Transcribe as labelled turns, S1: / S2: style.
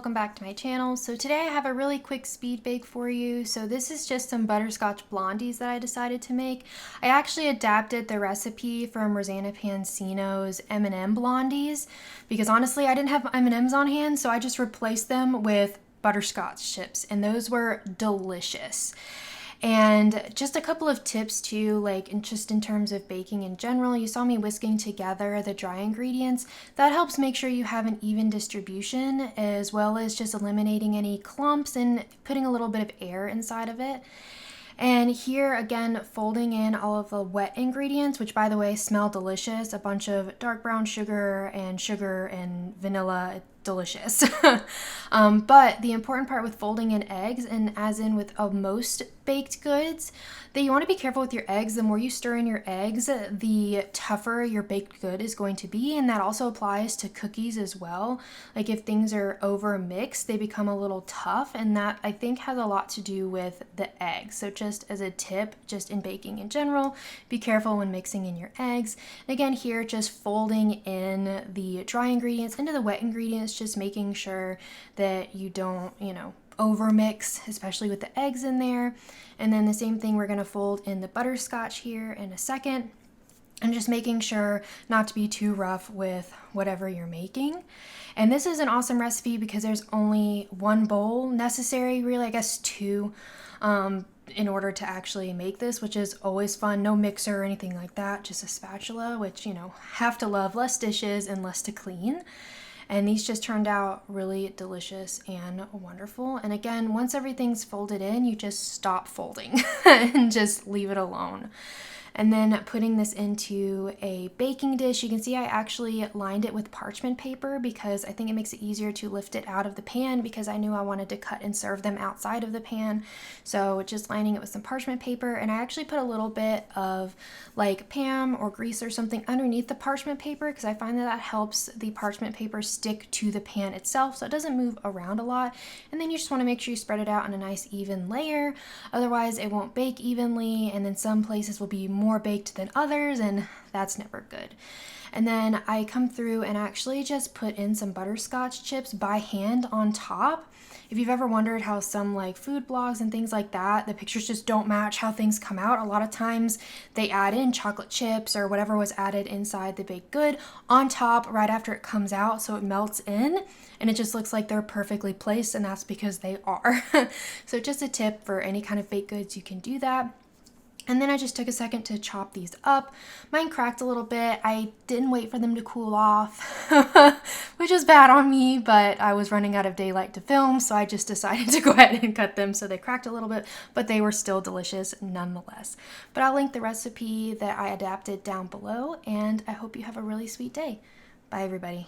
S1: welcome back to my channel. So today I have a really quick speed bake for you. So this is just some butterscotch blondies that I decided to make. I actually adapted the recipe from Rosanna Pansino's M&M blondies because honestly I didn't have M&Ms on hand, so I just replaced them with butterscotch chips and those were delicious. And just a couple of tips too, just in terms of baking in general. You saw me whisking together the dry ingredients. That helps make sure you have an even distribution, as well as just eliminating any clumps and putting a little bit of air inside of it. And here again, folding in all of the wet ingredients, which by the way smell delicious. A bunch of dark brown sugar and vanilla, delicious. But the important part with folding in eggs, and as in with most baked goods, that you want to be careful with your eggs. The more you stir in your eggs, the tougher your baked good is going to be, and that also applies to cookies as well. Like if things are over mixed, they become a little tough, and that I think has a lot to do with the eggs. So just as a tip, just in baking in general, be careful when mixing in your eggs. And again here, just folding in the dry ingredients into the wet ingredients, just making sure that you don't, over mix, especially with the eggs in there. And then the same thing, we're going to fold in the butterscotch here in a second. And just making sure not to be too rough with whatever you're making. And this is an awesome recipe because there's only one bowl necessary, really, I guess two, in order to actually make this, which is always fun. No mixer or anything like that, just a spatula, which, have to love. Less dishes and less to clean. And these just turned out really delicious and wonderful. And again, once everything's folded in, you just stop folding and just leave it alone. And then putting this into a baking dish, you can see I actually lined it with parchment paper because I think it makes it easier to lift it out of the pan, because I knew I wanted to cut and serve them outside of the pan. So just lining it with some parchment paper, and I actually put a little bit of Pam or grease or something underneath the parchment paper because I find that helps the parchment paper stick to the pan itself so it doesn't move around a lot. And then you just want to make sure you spread it out on a nice even layer, otherwise it won't bake evenly, and then some places will be more baked than others, and that's never good. And then I come through and actually just put in some butterscotch chips by hand on top. If you've ever wondered how some food blogs and things like that, the pictures just don't match how things come out. A lot of times they add in chocolate chips or whatever was added inside the baked good on top right after it comes out, so it melts in and it just looks like they're perfectly placed, and that's because they are. So just a tip for any kind of baked goods, you can do that. And then I just took a second to chop these up. Mine cracked a little bit. I didn't wait for them to cool off, which is bad on me, but I was running out of daylight to film, so I just decided to go ahead and cut them. So they cracked a little bit, but they were still delicious nonetheless. But I'll link the recipe that I adapted down below, and I hope you have a really sweet day. Bye, everybody.